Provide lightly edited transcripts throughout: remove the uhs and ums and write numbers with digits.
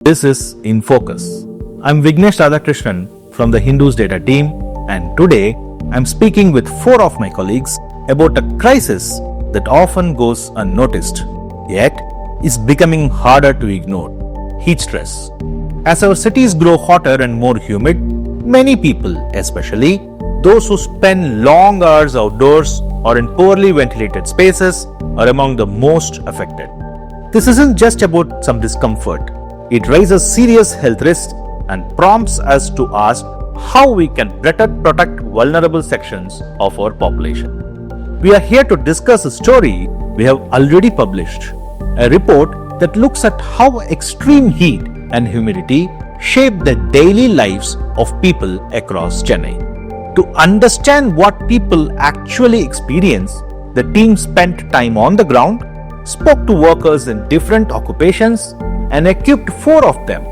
This is In Focus. I'm Vignesh Radhakrishnan from the Hindus data team, and today I'm speaking with four of my colleagues about a crisis that often goes unnoticed, yet is becoming harder to ignore: heat stress. As our cities grow hotter and more humid, many people, especially those who spend long hours outdoors or in poorly ventilated spaces, are among the most affected. This isn't just about some discomfort. It raises serious health risks and prompts us to ask how we can better protect vulnerable sections of our population. We are here to discuss a story we have already published, a report that looks at how extreme heat and humidity shape the daily lives of people across Chennai. To understand what people actually experience, the team spent time on the ground, spoke to workers in different occupations, and equipped four of them: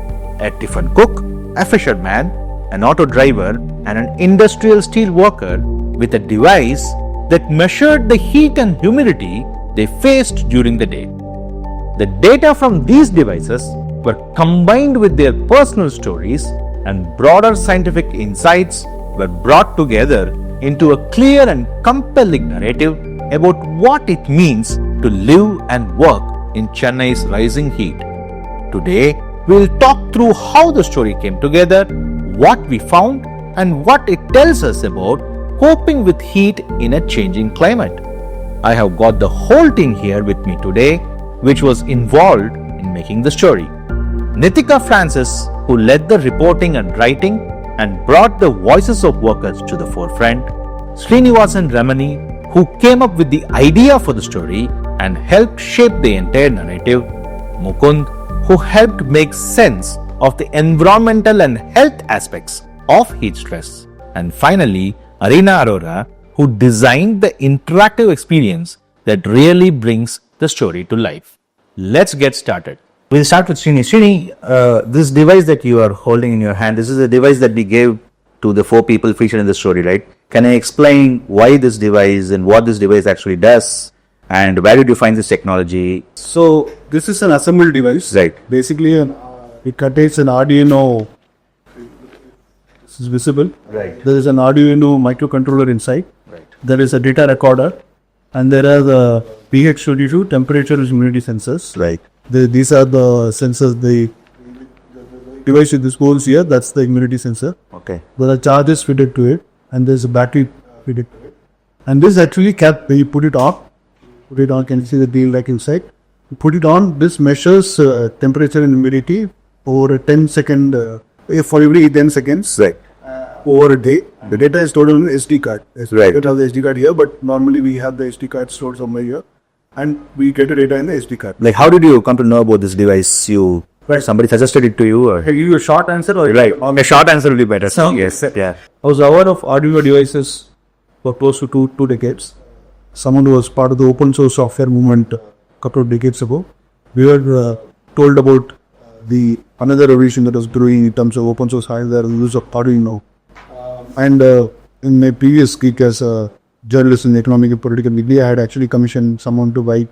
a tiffin cook, a fisherman, an auto driver, and an industrial steel worker, with a device that measured the heat and humidity they faced during the day. The data from these devices were combined with their personal stories, and broader scientific insights were brought together into a clear and compelling narrative about what it means to live and work in Chennai's rising heat. Today, we'll talk through how the story came together, what we found, and what it tells us about coping with heat in a changing climate. I have got the whole team here with me today, which was involved in making the story. Nitika Francis, who led the reporting and writing and brought the voices of workers to the forefront. Srinivasan Ramani, who came up with the idea for the story and helped shape the entire narrative. Mukunth, who helped make sense of the environmental and health aspects of heat stress. And finally, Arora, who designed the interactive experience that really brings the story to life. Let's get started. We'll start with Srini. Srini, this device that you are holding in your hand, this is a device that we gave to the four people featured in the story, right? Can I explain why this device and what this device actually does? And where did you find this technology? So this is an assembled device. Right. Basically, it contains an Arduino. This is visible. Right. There is an Arduino microcontroller inside. Right. There is a data recorder, and there are the pH22 temperature and humidity sensors. Right. These are the sensors. The device with this goes here. That's the humidity sensor. Okay. There are charges fitted to it, and there's a battery fitted to it. And this actually when you put it on. Can you see the deal like inside? You put it on, this measures temperature and humidity over a 10-second, for every 10 seconds. Right. Over a day. The data is stored on an SD card. Right. We don't have the SD card here, but normally we have the SD card stored somewhere here, and we get the data in the SD card. Like, how did you come to know about this device? Somebody suggested it to you? Or? Can I give you a short answer? Or Right. A short answer will be better. So, yes. Yeah. I was aware of Arduino devices for close to two decades. Someone who was part of the open source software movement a couple of decades ago. We were told about the another revolution that was growing in terms of open source hardware, the use of Arduino. And in my previous gig as a journalist in economic and political degree, I had actually commissioned someone to write,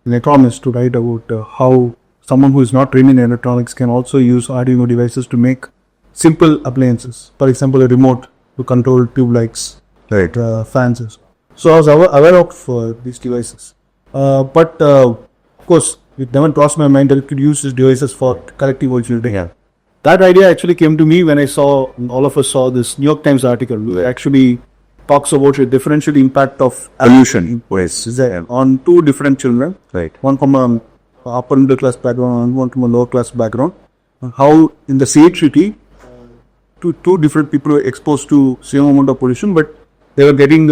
an economist to write about how someone who is not trained in electronics can also use Arduino devices to make simple appliances. For example, a remote to control tube lights, Right. fans. So I was aware of these devices. But of course, it never crossed my mind that it could use these devices for collective virtuality. Yeah. That idea actually came to me when all of us saw this New York Times article. It actually talks about the differential impact of Pollution. Yes. on two different children. Right. One from an upper middle class background and one from a lower class background. How in the same city, two different people were exposed to same amount of pollution, but they were getting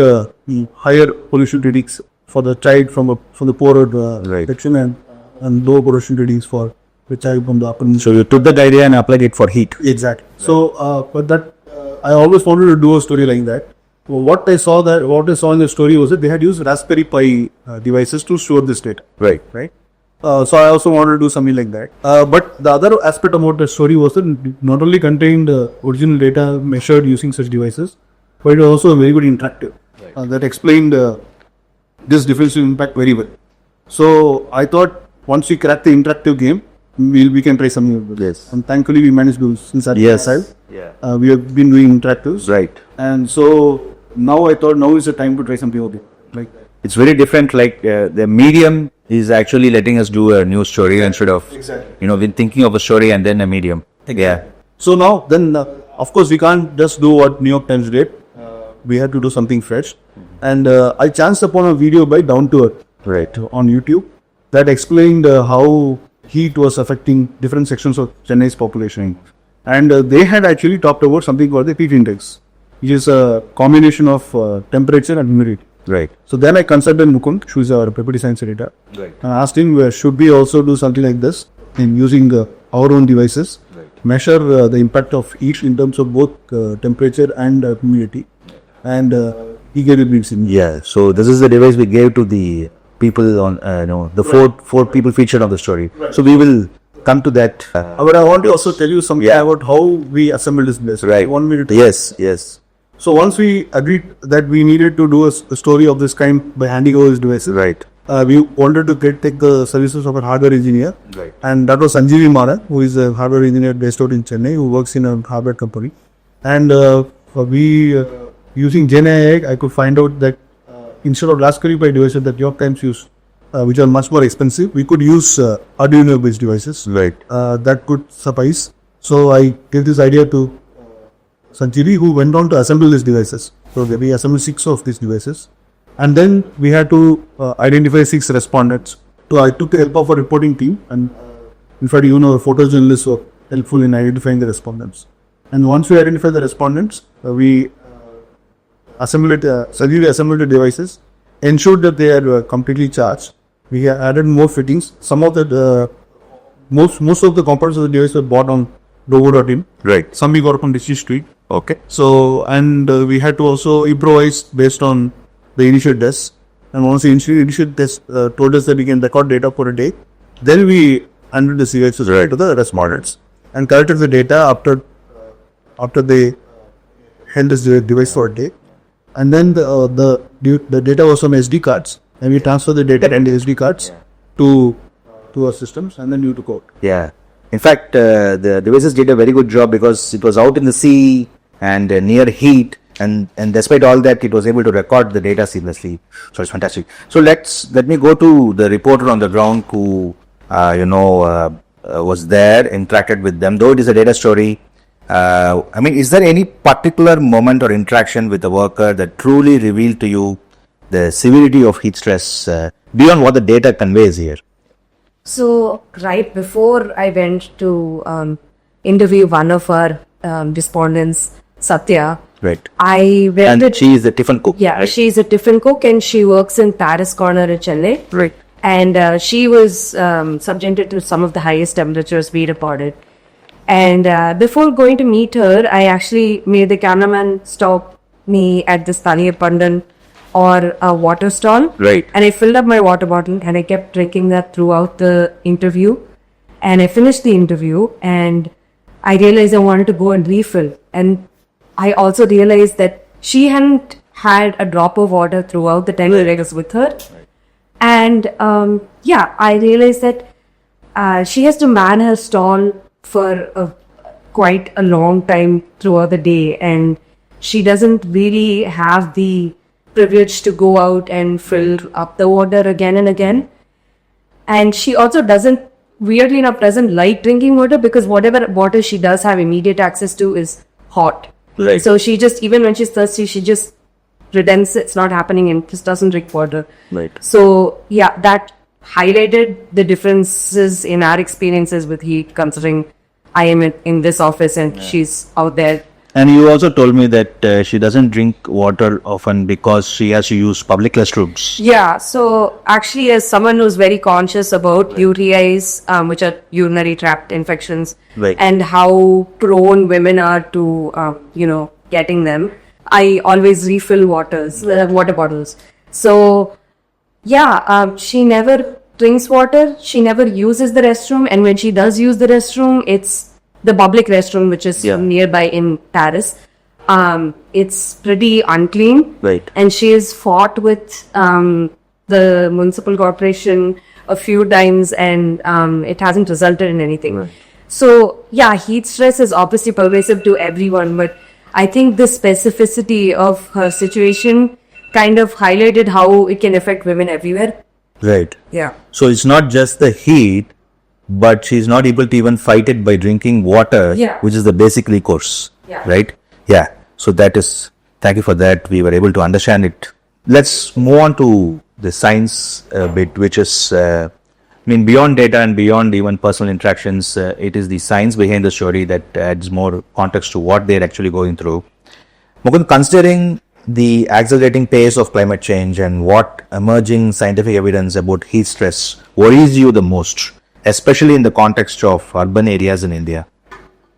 higher pollution readings for the child from the poorer Right. section and lower pollution readings for the child from the upper. So you took that idea and applied it for heat. Exactly. So, but that I always wanted to do a story like that. What I saw in the story was that they had used Raspberry Pi devices to store this data. Right. Right. So I also wanted to do something like that. But the other aspect about the story was that it not only contained original data measured using such devices, but it was also very good interactive. Right. That explained this differential impact very well. So I thought once we crack the interactive game, we can try something like this. Yes. And thankfully we managed to, since that Yes. side, Yeah. we have been doing interactives. Right. And so now I thought now is the time to try something okay. Like, It's very different. Like the medium is actually letting us do a new story instead of we're thinking of a story and then a medium. Yeah. so now then, of course, we can't just do what New York Times did. We had to do something fresh. And I chanced upon a video by Down to Earth Right. on YouTube that explained how heat was affecting different sections of Chennai's population. And they had actually talked about something called the heat index, which is a combination of temperature and humidity. Right. So then I consulted Mukunth, who is our property science editor, Right. and asked him, should we also do something like this in using our own devices, measure the impact of each in terms of both temperature and humidity, and he gave it me. Yeah. So this is the device we gave to the people on the four people featured on the story. So we will come to that. But I want to also tell you something about how we assembled this device. Right. 1 minute. Yes. Yes. So once we agreed that we needed to do a story of this kind by handing over these devices, Right. We wanted to take the services of a hardware engineer, Right. and that was Sanjeevi Maran, who is a hardware engineer based out in Chennai, who works in a hardware company. And we, using GenAI, I could find out that instead of Raspberry Pi devices that New York Times use, which are much more expensive, we could use Arduino-based devices. Right. That could suffice. So I gave this idea to Sanjeevi, who went on to assemble these devices. So we assembled 6 of these devices. And then we had to identify 6 respondents. So I took the help of a reporting team, and in fact, photojournalists were helpful in identifying the respondents. And once we identified the respondents, we Sanjeevi assembled the devices, ensured that they are completely charged. We added more fittings. Some of the most of the components of the device were bought on Robo.in. Right. Some we got from Dishi Street. Okay. So, and we had to also improvise based on the initial tests. And once the initial test told us that we can record data for a day, then we handed the devices to the respondents and collected the data after they held this device for a day. And then the data was from SD cards, and we transferred the data and the SD cards to our systems, and then you took out. Yeah. In fact, the devices did a very good job because it was out in the sea and near heat, and despite all that, it was able to record the data seamlessly. So it's fantastic. So let me go to the reporter on the ground who was there, interacted with them. Though it is a data story, is there any particular moment or interaction with a worker that truly revealed to you the severity of heat stress beyond what the data conveys here? So, right before I went to interview one of our respondents, Satya, Right. I went And with... she is the tiffin cook. Yeah, right? she's a tiffin cook and she works in Paris Corner in Chennai. Right. And she was subjected to some of the highest temperatures we reported. And before going to meet her, I actually made the cameraman stop me at the Staniya Pandan or a water stall. Right. And I filled up my water bottle and I kept drinking that throughout the interview. And I finished the interview and I realized I wanted to go and refill. And I also realized that she hadn't had a drop of water throughout the time I was with her. And I realized that she has to man her stall for quite a long time throughout the day, and she doesn't really have the privilege to go out and fill up the water again and again. And she also weirdly enough, doesn't like drinking water because whatever water she does have immediate access to is hot. Right. So she just, even when she's thirsty, she just pretends it's not happening and just doesn't drink water. Right. So that highlighted the differences in our experiences with heat, considering I am in this office and she's out there. And you also told me that she doesn't drink water often because she has to use public restrooms. Yeah, so actually as someone who's very conscious about UTIs, which are urinary tract infections, Right. and how prone women are to, getting them, I always refill water bottles. So, she never drinks water, she never uses the restroom, and when she does use the restroom, it's the public restroom, which is nearby in Paris. It's pretty unclean. Right. And she has fought with the municipal corporation a few times and it hasn't resulted in anything. So yeah, heat stress is obviously pervasive to everyone, but I think the specificity of her situation kind of highlighted how it can affect women everywhere. Right. Yeah. So it's not just the heat, but she's not able to even fight it by drinking water, Yeah. which is the basic recourse. Yeah. Right? Yeah. So that is, thank you for that. We were able to understand it. Let's move on to the science bit, which is, beyond data and beyond even personal interactions, it is the science behind the story that adds more context to what they're actually going through. Mukunth, considering the accelerating pace of climate change and what emerging scientific evidence about heat stress worries you the most, especially in the context of urban areas in India?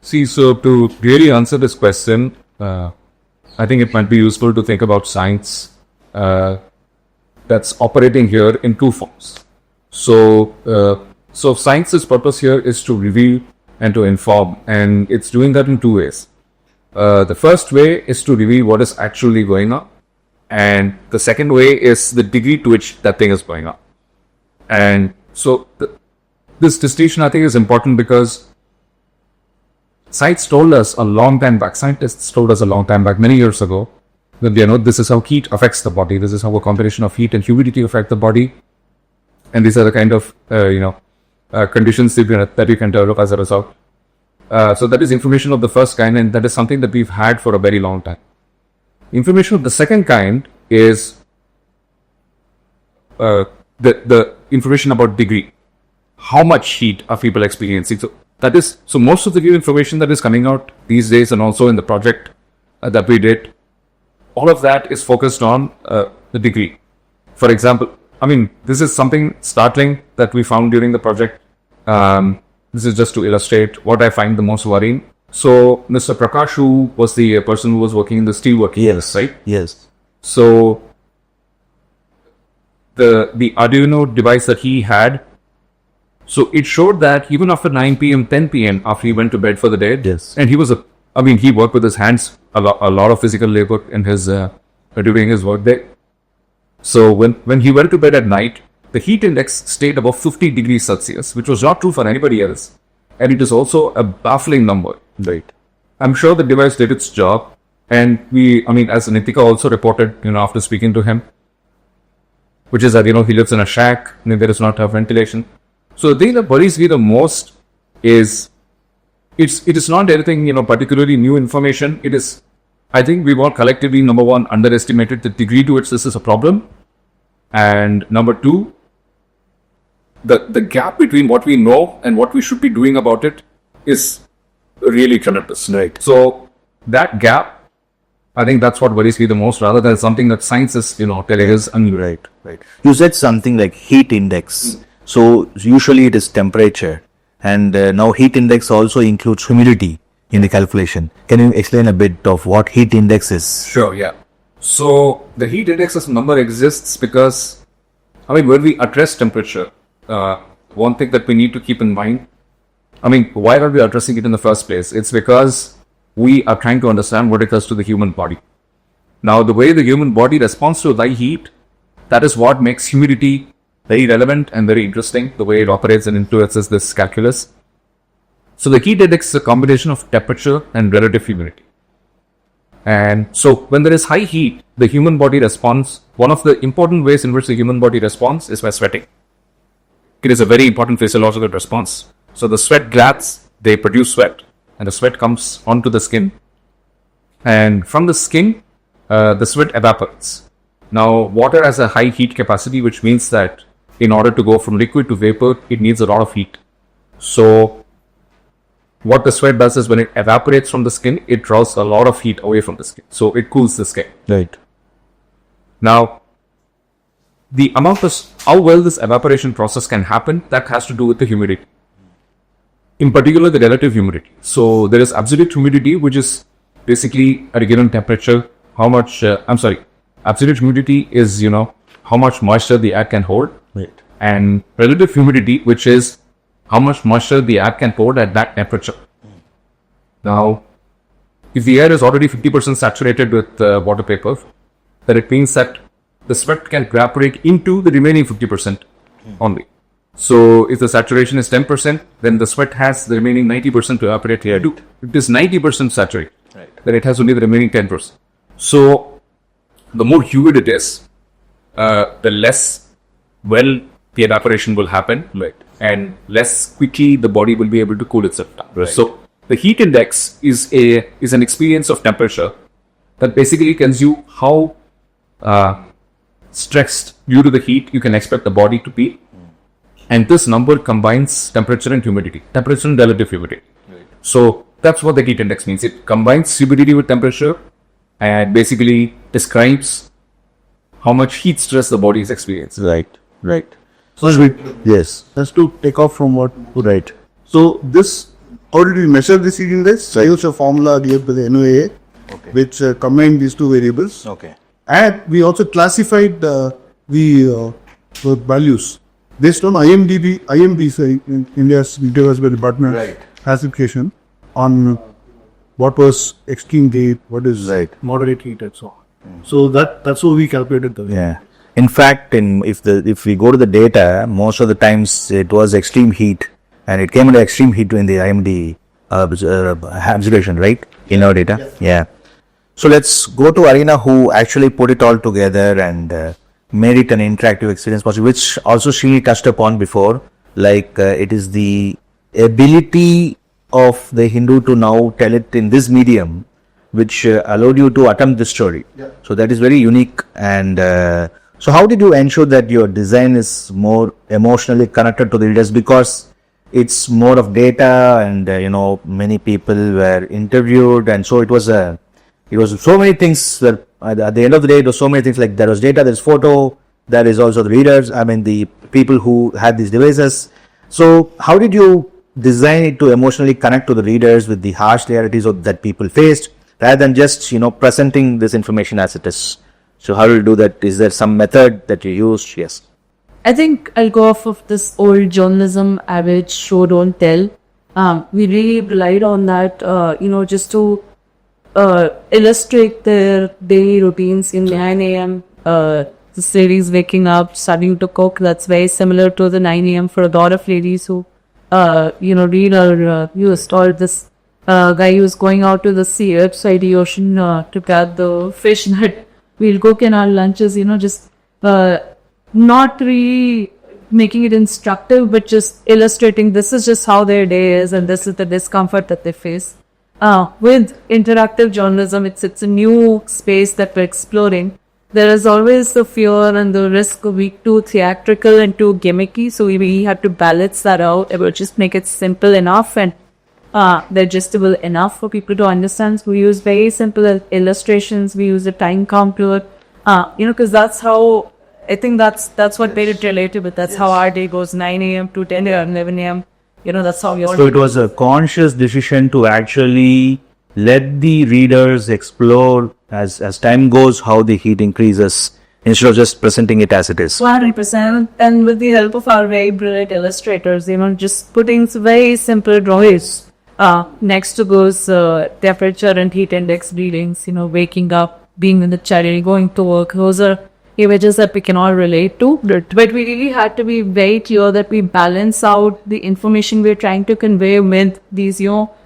See, so to really answer this question, I think it might be useful to think about science that's operating here in two forms. So science's purpose here is to reveal and to inform, and it's doing that in two ways. The first way is to reveal what is actually going on, and the second way is the degree to which that thing is going on. And so this distinction, I think, is important because scientists told us a long time back, many years ago, that this is how heat affects the body, this is how a combination of heat and humidity affect the body, and these are the kind of conditions that you can develop as a result. So that is information of the first kind, and that is something that we've had for a very long time. Information of the second kind is the information about degree. How much heat are people experiencing? So most of the new information that is coming out these days, and also in the project that we did, all of that is focused on the degree. For example, this is something startling that we found during the project. This is just to illustrate what I find the most worrying. So, Mr. Prakash, who was the person who was working in the steelworking, Yes. right? Yes. So, the Arduino device that he had, so it showed that even after 9 p.m., 10 p.m., after he went to bed for the day, Yes. and he was he worked with his hands, a lot of physical labor in his during his workday. So when he went to bed at night, the heat index stayed above 50 degrees Celsius, which was not true for anybody else. And it is also a baffling number. Right. I'm sure the device did its job. And as Nitika also reported, after speaking to him, which is that, he lives in a shack, and there is not enough ventilation. So the thing that worries me the most is, it is not anything, particularly new information. It is, I think we've all collectively, number one, underestimated the degree to which this is a problem. And number two, the gap between what we know and what we should be doing about it is really tremendous. Right. So that gap, I think that's what worries me the most, rather than something that science is, telling us. Right. Right. You said something like heat index. So usually it is temperature, and now heat index also includes humidity in the calculation. Can you explain a bit of what heat index is? Sure, yeah. So the heat index as a number exists because, when we address temperature, one thing that we need to keep in mind, why are we addressing it in the first place? It's because we are trying to understand what it does to the human body. Now, the way the human body responds to high heat, that is what makes humidity very relevant and very interesting, the way it operates and influences this calculus. So the heat index is a combination of temperature and relative humidity. And so when there is high heat, the human body responds. One of the important ways in which the human body responds is by sweating. It is a very important physiological response. So the sweat glands, they produce sweat, and the sweat comes onto the skin. And from the skin, the sweat evaporates. Now, water has a high heat capacity, which means that in order to go from liquid to vapor, it needs a lot of heat. So what the sweat does is when it evaporates from the skin, it draws a lot of heat away from the skin. So it cools the skin. Right. Now, the amount of how well this evaporation process can happen, that has to do with the humidity. In particular, the relative humidity. So there is absolute humidity, which is basically at a given temperature, absolute humidity is, how much moisture the air can hold. Right. And relative humidity, which is how much moisture the air can hold at that temperature. Now, if the air is already 50% saturated with water vapor, then it means that the sweat can evaporate into the remaining 50% only. So if the saturation is 10%, then the sweat has the remaining 90% to evaporate here. It is 90% saturated. Then it has only the remaining 10%. So the more humid it is, the less well the evaporation will happen, and less quickly the body will be able to cool itself down. So the heat index is an experience of temperature that basically tells you how stressed due to the heat you can expect the body to be. And this number combines temperature and humidity, temperature and relative humidity. So that's what the heat index means. It combines humidity with temperature and basically describes how much heat stress the body is experiencing. Right. So Yes. just to take off from what. Right. So this, how did we measure this heat index? I used a formula given by the NOAA, which combined these two variables. Okay. And we also classified the values based on IMD, India's Meteorological Department classification on what was extreme heat, what is Moderate heat and so on. So that's how we calculated the. Yeah. In fact, if we go to the data, most of the times it was extreme heat, and it came under extreme heat in the IMD observation, right? In our data. Yeah. So let's go to Areena, who actually put it all together and made it an interactive experience possible, which also Srini touched upon before. It is the ability of the Hindu to now tell it in this medium, which allowed you to attempt this story. So that is very unique. And so how did you ensure that your design is more emotionally connected to the readers? Because it's more of data, and many people were interviewed, and so it was so many things that at the end of the day, it was so many things. Like there was data, there's photo, there is also the readers, the people who had these devices. So how did you design it to emotionally connect to the readers with the harsh realities that people faced, rather than just presenting this information as it is? So how do you do that? Is there some method that you used? Yes. I think I'll go off of this old journalism average, show don't tell. We really relied on that, just to illustrate their daily routines in 9 a.m. This lady's waking up, starting to cook. That's very similar to the 9 a.m. for a lot of ladies who, read our used. Or this guy who's going out to the sea outside the ocean to catch the fish that we'll cook in our lunches, just not really making it instructive, but just illustrating this is just how their day is and this is the discomfort that they face. With interactive journalism, it's a new space that we're exploring. There is always the fear and the risk of being too theatrical and too gimmicky, so we have to balance that out. It will just make it simple enough and digestible enough for people to understand. So we use very simple illustrations. We use a time counter, because that's how, I think that's what made it relatable. That's how our day goes, 9 a.m. to 10 a.m., 11 a.m. That's how So it was a conscious decision to actually let the readers explore as time goes how the heat increases, instead of just presenting it as it is. 100%. And with the help of our very brilliant illustrators, just putting very simple drawings next to those temperature and heat index readings, waking up, being in the chariot, going to work. Those are images that we can all relate to. But we really had to be very clear that we balance out the information we're trying to convey with these,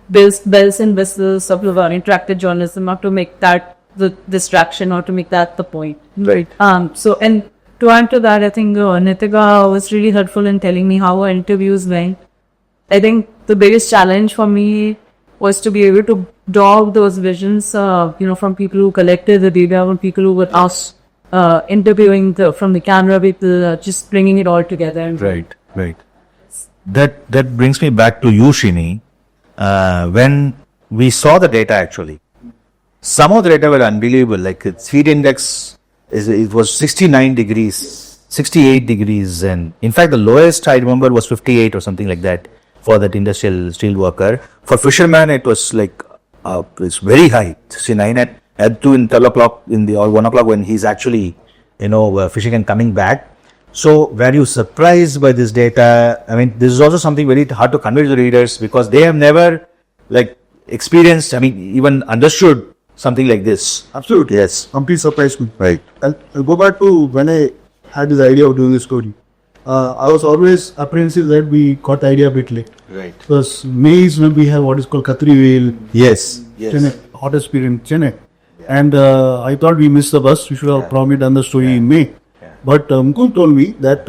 bells and whistles of our interactive journalism, not to make that the distraction or to make that the point. Right. So, and to add to that, I think Nitika was really helpful in telling me how our interviews went. I think the biggest challenge for me was to be able to draw those visions, from people who collected the data, from people who were asked, interviewing from the camera people, just bringing it all together. Right. That brings me back to you, Shini. When we saw the data, actually, some of the data were unbelievable. Like its heat index it was 69 degrees, 68 degrees, and in fact the lowest I remember was 58 or something like that for that industrial steel worker. For fisherman, it was it's very high, 69 at 2 and 12 o'clock or 1 o'clock when he's actually fishing and coming back. So were you surprised by this data? This is also something very hard to convey to the readers, because they have never experienced, even understood something like this. Absolutely. Yes. Complete surprised me. Right. I'll go back to when I had this idea of doing this story. I was always apprehensive that we got the idea a bit late. Right. Because May is when we have what is called Katri Whale, Yes. Chennai, hottest period in Chennai. And I thought we missed the bus. We should have probably done the story in May. But Mukunth told me that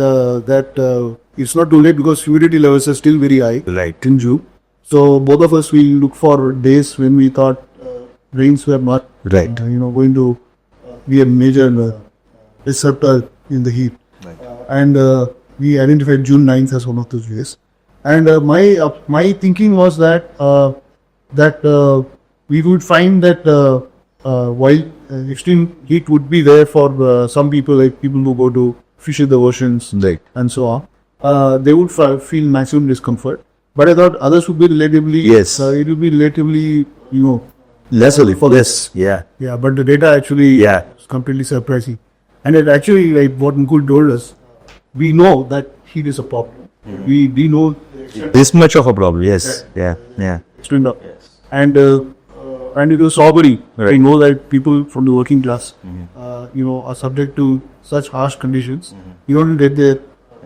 it's not too late because humidity levels are still very high Right. in June. So both of us will look for days when we thought rains were not Right. going to be a major disruptor in the heat. Right. And we identified June 9th as one of those days. And my thinking was that we would find that while extreme heat would be there for some people, like people who go to fish in the oceans Right. and so on, they would feel maximum discomfort. But I thought others would be relatively, Yes. it would be relatively, Less only for this. Yeah. yeah. But the data actually Yeah. is completely surprising. And it actually, like what Mukunth told us, we know that heat is a problem. We know This much of a problem. Yes. Yeah. Yeah. extreme up. And it was sobering. Right. We know that people from the working class, are subject to such harsh conditions. You don't get there.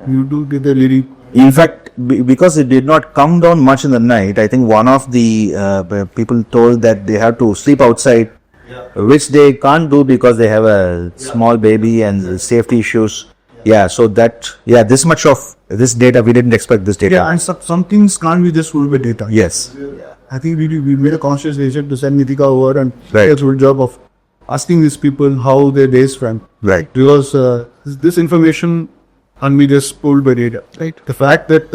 You do get there living. In fact, because it did not come down much in the night, I think one of the people told that they have to sleep outside, which they can't do because they have a small baby and safety issues. Yeah, so this much of this data, we didn't expect this data. Yeah, and some things can't be just ruled by data. Yes. I think we made a conscious decision to send Nitika over and Right. do a good job of asking these people how their days went. Right. Because this information can't be just pulled by data. Right. The fact that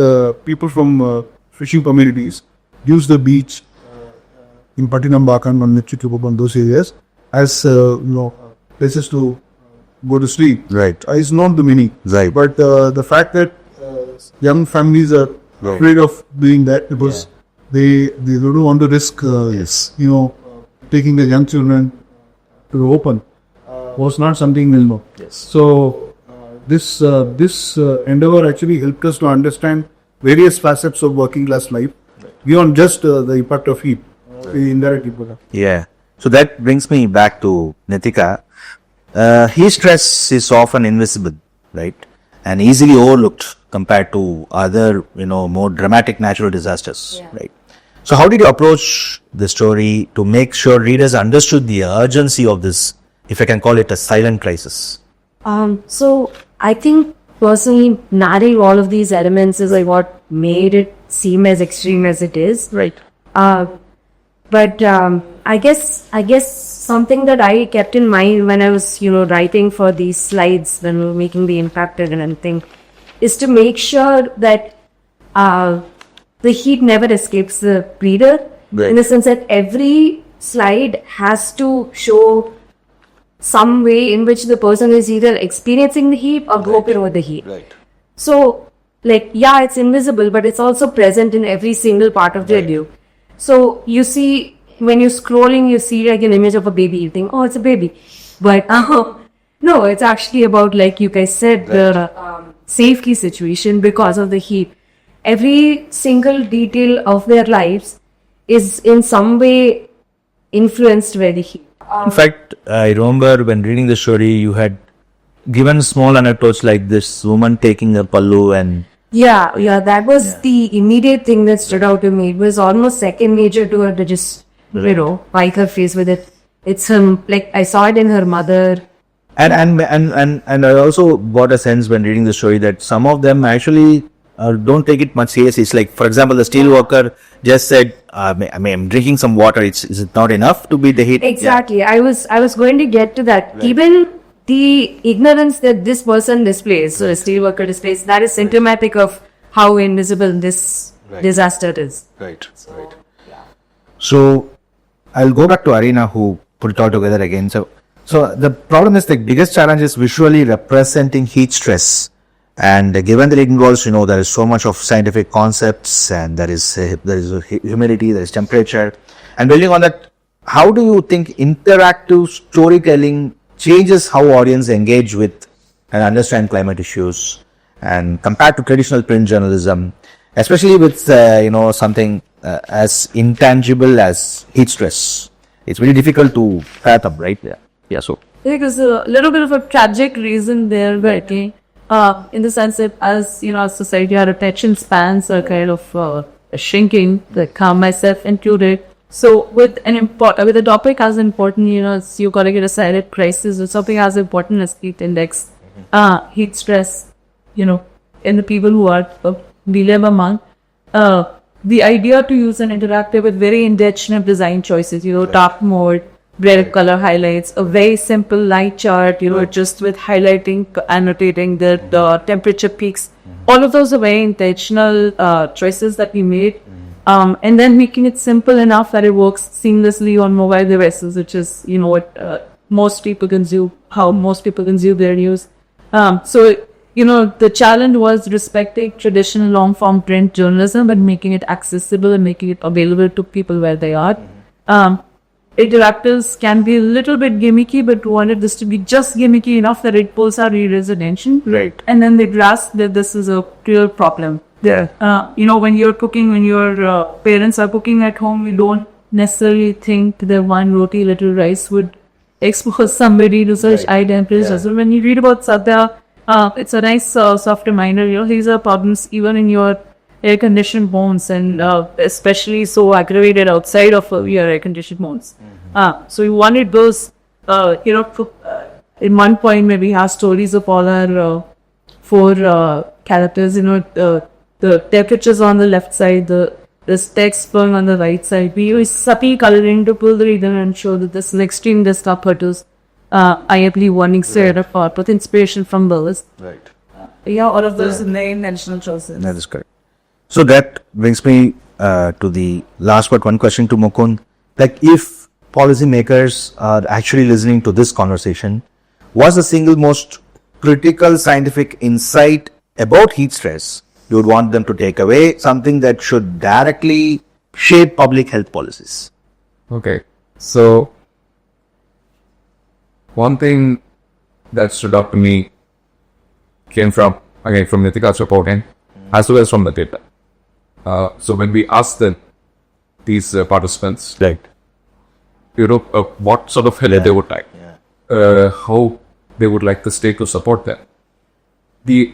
people from fishing communities use the beach in Patinambakan and Nichikupam, those areas, as places to go to sleep. Right. Is not the meaning. Right. But the fact that young families are afraid of doing that because they don't want to risk, Yes. taking the young children to the open was not something we'll know. Yes. So this endeavor actually helped us to understand various facets of working class life beyond just the impact of heat, the indirect impact. Yeah. So that brings me back to Nitika. Heat stress is often invisible, right? And easily overlooked compared to other, more dramatic natural disasters, right? So how did you approach the story to make sure readers understood the urgency of this, if I can call it a silent crisis? So I think personally, narrating all of these elements is like what made it seem as extreme as it is. Right. But I guess something that I kept in mind when I was, writing for these slides, when we were making the impact and everything, is to make sure that the heat never escapes the reader. Right. In the sense that every slide has to show some way in which the person is either experiencing the heat or coping with the heat. Right. So, it's invisible, but it's also present in every single part of the review. So, you see, when you're scrolling, you see like an image of a baby, you think, oh, it's a baby. But no, it's actually about, like you guys said, the safety situation because of the heat. Every single detail of their lives is in some way influenced by the heat. In fact, I remember when reading the story, you had given small anecdotes like this woman taking a pallu and... Yeah, that was the immediate thing that stood out to me. It was almost second nature to her to just, wipe her face with it. It's I saw it in her mother. And I also got a sense when reading the story that some of them actually don't take it much seriously. It's like, for example, the steel worker just said, I'm drinking some water. Is it not enough to beat the heat? Exactly. Yeah. I was going to get to that. Right. Even the ignorance that this person displays, so a steel worker displays, that is symptomatic of how invisible this disaster is. Right. So I'll go back to Areena who put it all together again. So the problem is the biggest challenge is visually representing heat stress. And given that it involves, there is so much of scientific concepts and there is humidity, there is temperature. And building on that, how do you think interactive storytelling changes how audience engage with and understand climate issues and compared to traditional print journalism, especially with, something as intangible as heat stress? It's very difficult to fathom, right? Yeah. So. I think there's a little bit of a tragic reason there, but in the sense that as, our society, our attention spans are kind of shrinking, like myself included. So with with a topic as important, as you got to get a silent crisis or something as important as heat index, heat stress, in the people who are we live among, the idea to use an interactive with very intentional design choices, dark mode, bright color highlights, a very simple light chart, just with highlighting, annotating the temperature peaks. All of those are very intentional choices that we made. And then making it simple enough that it works seamlessly on mobile devices, which is, what most people consume, how most people consume their news. So, the challenge was respecting traditional long-form print journalism, but making it accessible and making it available to people where they are. Interactives can be a little bit gimmicky, but we wanted this to be just gimmicky enough that it pulls our readers' attention. Right. And then they grasp that this is a real problem. Yeah. When you're cooking, when your parents are cooking at home, you don't necessarily think that one roti, little rice would expose somebody to such high temperatures. So when you read about Satya, it's a nice soft reminder, these are problems even in your air-conditioned homes, and especially so aggravated outside of your air-conditioned homes. So you wanted those, in one point maybe have stories of all our four characters, the temperatures on the left side, this text flowing on the right side. We use subtle coloring to pull the reader and show that this is an extreme desktop photos. I believe warning state of with inspiration from those. Right. All of those in the intentional choices. That is correct. So that brings me to the last but one question to Mukunth. Like, if policymakers are actually listening to this conversation, what's the single most critical scientific insight about heat stress you would want them to take away, something that should directly shape public health policies? Okay, so one thing that stood out to me came from Nitika's reporting, as well as from the data. So when we asked these participants, Right. what sort of help they would like, how they would like the state to support them,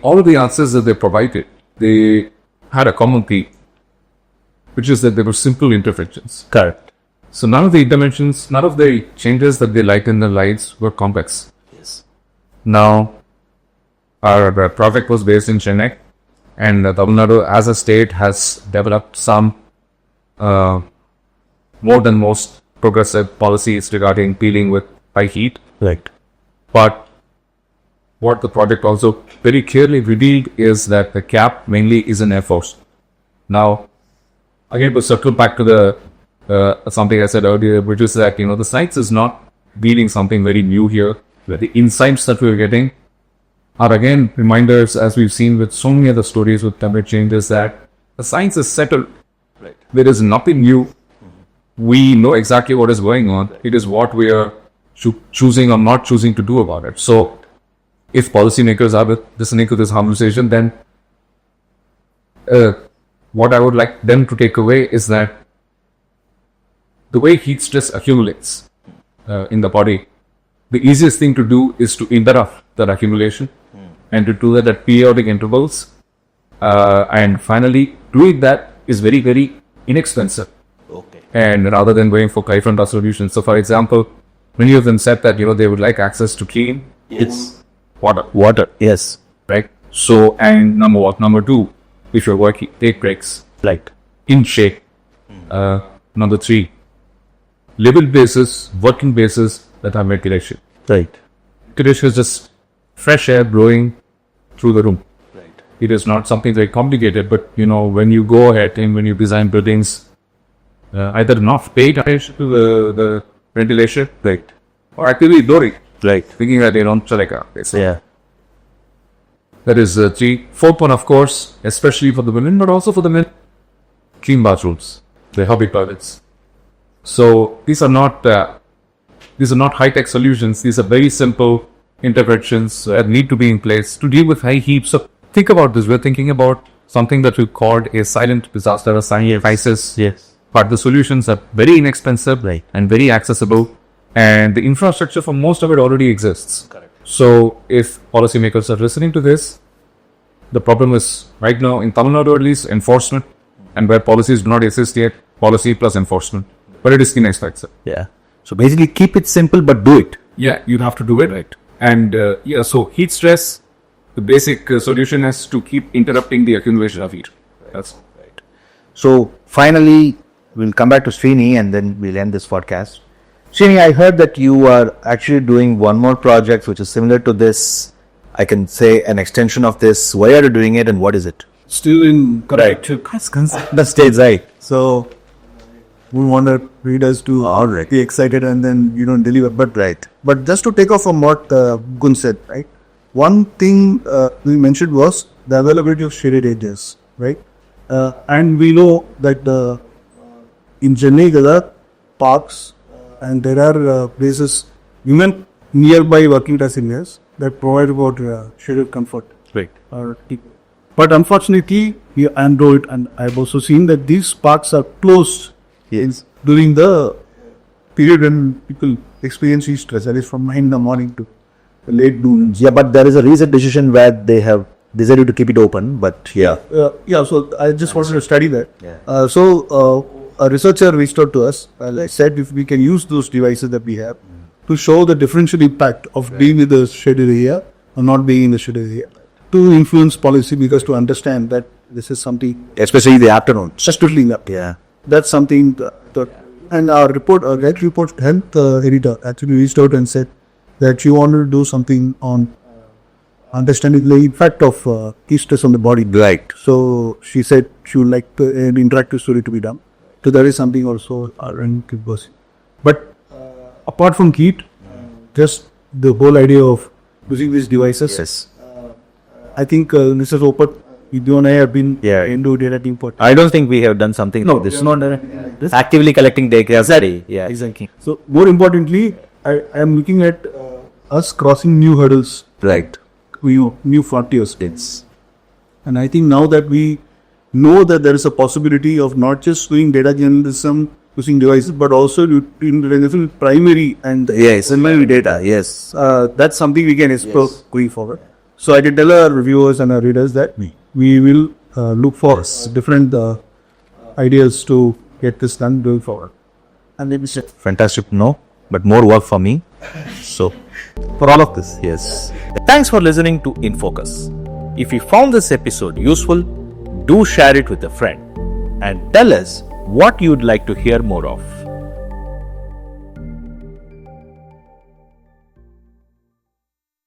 all of the answers that they provided, they had a common theme, which is that they were simple interventions. Correct. So none of the interventions, none of the changes that they liked in their lives were complex. Yes. Now, our project was based in Chennai, and Tamil Nadu as a state has developed some more than most progressive policies regarding dealing with high heat. Right. But what the project also very clearly revealed is that the cap mainly is an air force. Now, again, to circle back to the something I said earlier, which is that, the science is not dealing something very new here. The insights that we're getting are again reminders, as we've seen with so many other stories with temperature changes, that the science is settled. Right. There is nothing new. We know exactly what is going on. It is what we are choosing or not choosing to do about it. So, if policymakers are listening to this conversation, then what I would like them to take away is that the way heat stress accumulates in the body, the easiest thing to do is to interrupt that accumulation and to do that at periodic intervals. And finally, doing that is very, very inexpensive. Okay. And rather than going for high-front solutions. So, for example, many of them said that, they would like access to clean water. Yes. Right? So, and number two, if you're working, take breaks. Right. In shake. Number three, living basis, working basis that have ventilation. Right. Ventilation is just fresh air blowing through the room. Right. It is not something very complicated, but when you go ahead and when you design buildings, either not pay attention to the ventilation, Right. or actively ignoring, Right. thinking that so Yeah. that is three. Fourth one, of course, especially for the women, but also for the men, clean bathrooms, the hobby toilets. So these are not high-tech solutions. These are very simple interventions that need to be in place to deal with high heat. So think about this. We're thinking about something that we called a silent disaster, a silent crisis. Yes. But the solutions are very inexpensive, Right. and very accessible, and the infrastructure for most of it already exists. Correct. So if policymakers are listening to this, the problem is right now in Tamil Nadu at least enforcement, and where policies do not exist yet, policy plus enforcement. But it is the next factor. Yeah. So basically, keep it simple, but do it. Yeah, you have to do it. Right. And so heat stress, the basic solution is to keep interrupting the accumulation of heat. That's right. So finally, we'll come back to Srini and then we'll end this podcast. Srini, I heard that you are actually doing one more project which is similar to this. I can say an extension of this. Why are you doing it and what is it? Still in correct. That stays right. So we want our readers to be excited and then deliver. But just to take off from what Gun said, right? One thing we mentioned was the availability of shaded areas, right? And we know that in Chennai there are parks and there are places even nearby working class areas that provide about shaded comfort. Right. But unfortunately, and I've also seen that these parks are closed during the period when people experience heat stress, that is from 9 in the morning to late noon. Yeah, but there is a recent decision where they have decided to keep it open, but yeah. So I just wanted to study that. A researcher reached out to us and I said if we can use those devices that we have to show the differential impact of being in the shaded area or not being in the shaded area, to influence policy, because to understand that this is something, Especially in the afternoon. especially in the Yeah. that's something and our health editor actually reached out and said that she wanted to do something on understanding the effect of heat stress on the body. Right. So she said she would like an interactive story to be done. So that is something also but apart from heat, just the whole idea of using these devices. Yes. I think this is open. You and I have been Yeah. into data import. I don't think we have done something like this. This Actively collecting data. Yeah. exactly. So more importantly, I am looking at us crossing new hurdles, Right. new frontiers. It's And I think now that we know that there is a possibility of not just doing data journalism using devices, but also in primary and yes, primary data. Yes. that's something we can explore going forward. So I can tell our reviewers and our readers that we will look for different ideas to get this done going forward. And then Fantastic to know, but more work for me. So for all of this, yes. Thanks for listening to In Focus. If you found this episode useful, do share it with a friend and tell us what you'd like to hear more of.